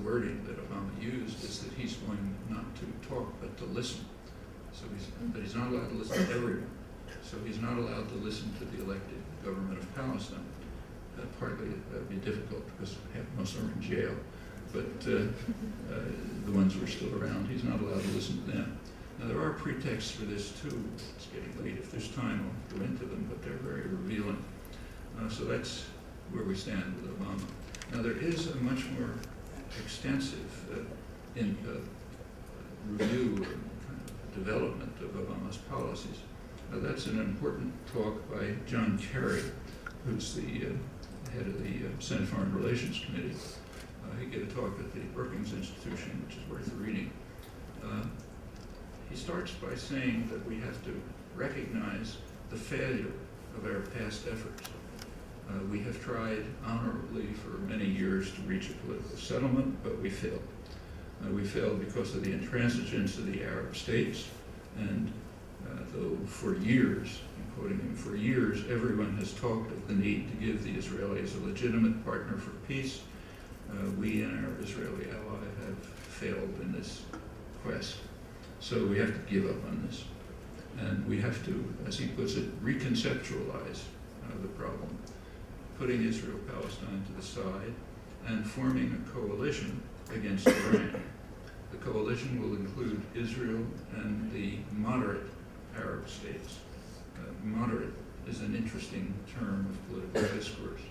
wording that Obama used is that he's going not to talk but to listen. So he's not allowed to listen to everyone. So he's not allowed to listen to the elected government of Palestine. Partly that would be difficult because most of them are in jail, but the ones who are still around, he's not allowed to listen to them. Now there are pretexts for this too. It's getting late. If there's time, I'll go into them, but they're very revealing. So that's where we stand with Obama. Now there is a much more extensive review and kind of development of Obama's policies. Now that's an important talk by John Kerry, who's the head of the Senate Foreign Relations Committee. He gave a talk at the Brookings Institution, which is worth reading. He starts by saying that we have to recognize the failure of our past efforts. We have tried honorably for many years to reach a political settlement, but we failed. We failed because of the intransigence of the Arab states, and though for years, I'm quoting him, for years everyone has talked of the need to give the Israelis a legitimate partner for peace, we and our Israeli ally have failed in this quest. So we have to give up on this. And we have to, as he puts it, reconceptualize the problem, putting Israel-Palestine to the side and forming a coalition against Iran. The coalition will include Israel and the moderate Arab states. Moderate is an interesting term of political discourse.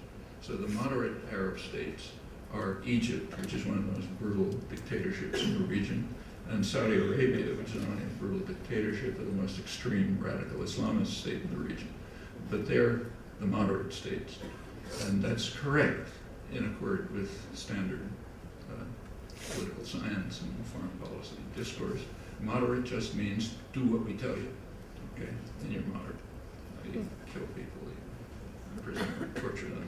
So the moderate Arab states are Egypt, which is one of the most brutal dictatorships in the region, and Saudi Arabia, which is not only a brutal dictatorship, but the most extreme radical Islamist state in the region. But they're the moderate states. And that's correct in accord with standard political science and foreign policy discourse. Moderate just means do what we tell you, okay? Then you're moderate. You kill people, you imprison them, torture them,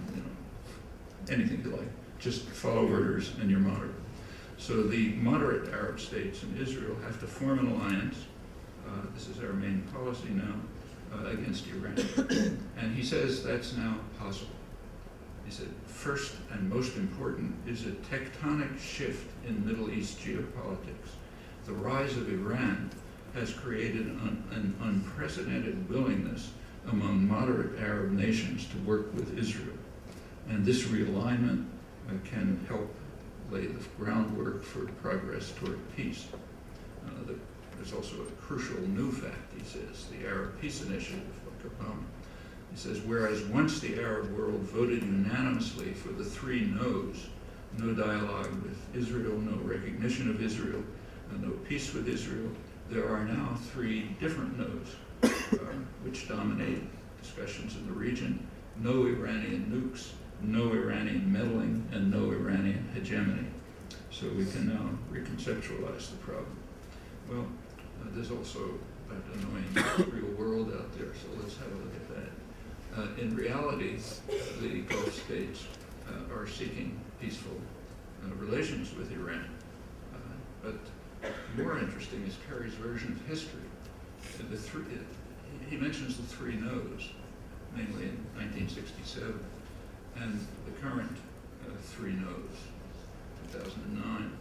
anything you like. Just follow orders and you're moderate. So the moderate Arab states and Israel have to form an alliance. This is our main policy now against Iran. And he says that's now possible. He said, first and most important is a tectonic shift in Middle East geopolitics. The rise of Iran has created an unprecedented willingness among moderate Arab nations to work with Israel. And this realignment can help lay the groundwork for progress toward peace. There's also a crucial new fact, he says, the Arab Peace Initiative, like Obama. He says, whereas once the Arab world voted unanimously for the three no's, no dialogue with Israel, no recognition of Israel, and no peace with Israel, there are now three different no's, which dominate discussions in the region. No Iranian nukes, no Iranian meddling, and no Iranian hegemony. So we can now reconceptualize the problem. Well, there's also that annoying real world out there, so let's have a look at that. In reality, the Gulf states are seeking peaceful relations with Iran. But more interesting is Kerry's version of history. He mentions the three no's, namely in 1967, and the current three no's, 2009.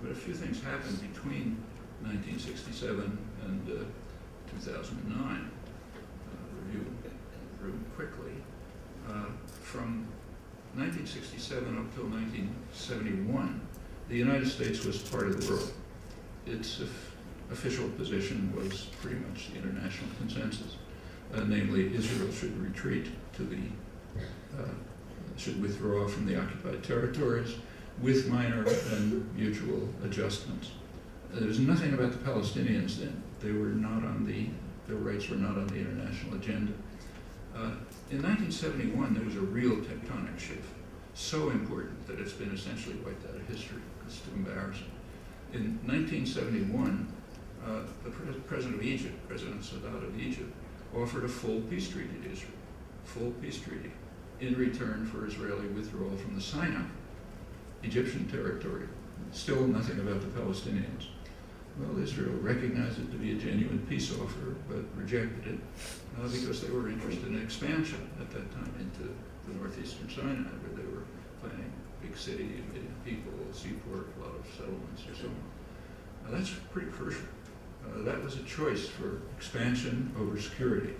But a few things happened between 1967 and 2009. Review quickly. From 1967 up till 1971, the United States was part of the world. Its official position was pretty much the international consensus, namely Israel should retreat to the, should withdraw from the occupied territories with minor and mutual adjustments. There was nothing about the Palestinians then. They were not on their rights were not on the international agenda. In 1971, there was a real tectonic shift, so important that it's been essentially wiped out of history. It's too embarrassing. In 1971, the president of Egypt, President Sadat of Egypt, offered a full peace treaty to Israel, full peace treaty, in return for Israeli withdrawal from the Sinai, Egyptian territory. Still nothing about the Palestinians. Well, Israel recognized it to be a genuine peace offer, but rejected it because they were interested in expansion at that time into the northeastern Sinai, where they were planning a big city, a million people, a seaport, a lot of settlements and so on. That's pretty crucial. That was a choice for expansion over security.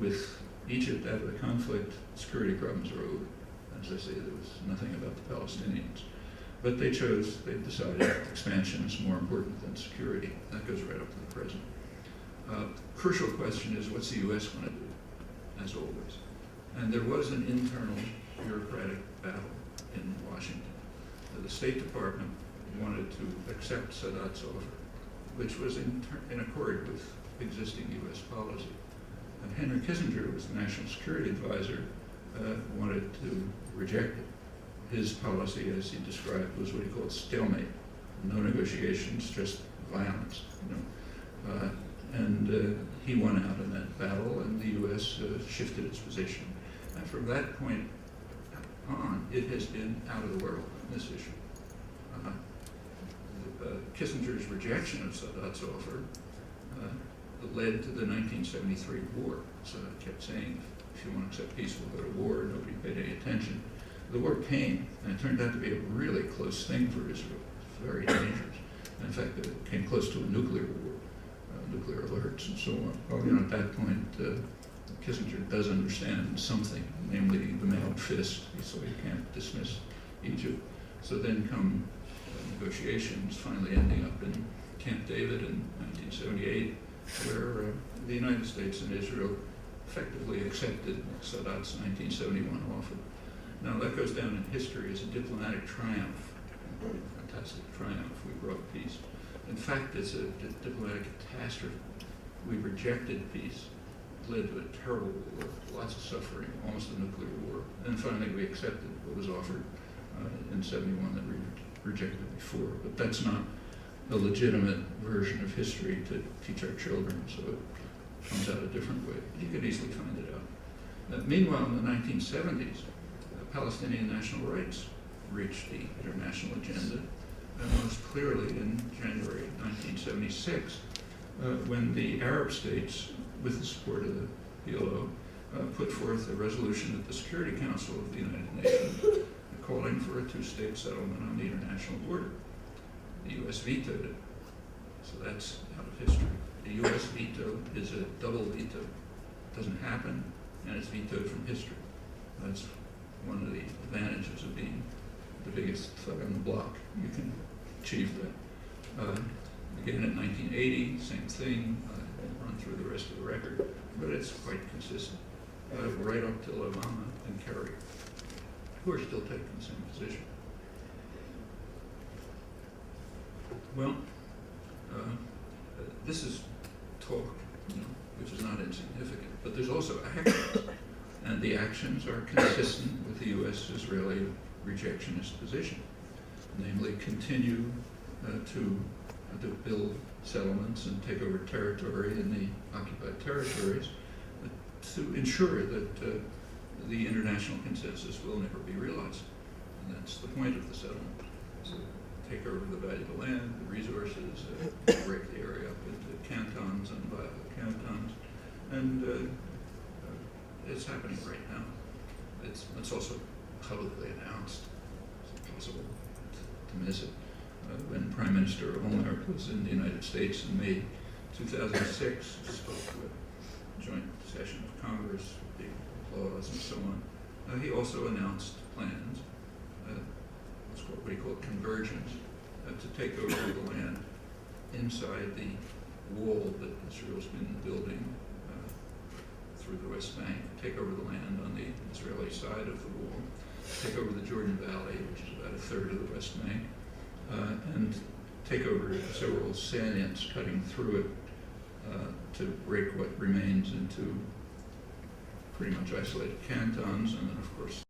With Egypt out of the conflict, security problems are over. As I say, there was nothing about the Palestinians. But they decided expansion is more important than security. That goes right up to the present. Crucial question is, what's the U.S. going to do, as always? And there was an internal bureaucratic battle in Washington. The State Department wanted to accept Sadat's offer, which was in accord with existing U.S. policy. And Henry Kissinger, who was the National Security Advisor, wanted to reject it. His policy, as he described, was what he called stalemate. No negotiations, just violence. And he won out in that battle, and the U.S. shifted its position. And from that point on, it has been out of the world on this issue. Kissinger's rejection of Sadat's offer led to the 1973 war. Sadat kept saying, if you want to accept peace, we'll go to war. Nobody paid any attention. The war came, and it turned out to be a really close thing for Israel. It was very dangerous. And in fact, it came close to a nuclear war, nuclear alerts and so on. Well, at that point, Kissinger does understand something, namely the mailed fist, so he can't dismiss Egypt. So then come negotiations, finally ending up in Camp David in 1978, where the United States and Israel effectively accepted Sadat's 1971 offer. Now that goes down in history as a diplomatic triumph, a fantastic triumph. We brought peace. In fact, it's a diplomatic catastrophe. We rejected peace. It led to a terrible war, lots of suffering, almost a nuclear war. And finally we accepted what was offered in 71 that we rejected before. But that's not a legitimate version of history to teach our children, so it comes out a different way. You could easily find it out. Meanwhile, in the 1970s, Palestinian national rights reached the international agenda, most clearly in January 1976, when the Arab states, with the support of the PLO, put forth a resolution at the Security Council of the United Nations calling for a two-state settlement on the international border. The U.S. vetoed it, so that's out of history. The U.S. veto is a double veto. It doesn't happen, and it's vetoed from history. That's one of the advantages of being the biggest thug on the block. You can achieve that. Again, in 1980, same thing. I won't run through the rest of the record, but it's quite consistent. Right up till Obama and Kerry, who are still taking the same position. Well, this is talk, which is not insignificant, but there's also actions, and the actions are consistent with the U.S.-Israeli rejectionist position, namely continue to build settlements and take over territory in the occupied territories to ensure that the international consensus will never be realized. And that's the point of the settlement. So take over the valuable land, the resources, break the area up into cantons and viable cantons. And it's happening right now. It's also publicly announced. It's impossible to miss it. When Prime Minister Omar was in the United States in May 2006, spoke to a joint session of Congress, big applause and so on. He also announced plans, what he called convergence, to take over the land inside the wall that Israel's been building through the West Bank, take over the land on the Israeli side of the wall, take over the Jordan Valley, which is about a third of the West Bank, and take over several salients cutting through it to break what remains into pretty much isolated cantons, and then of course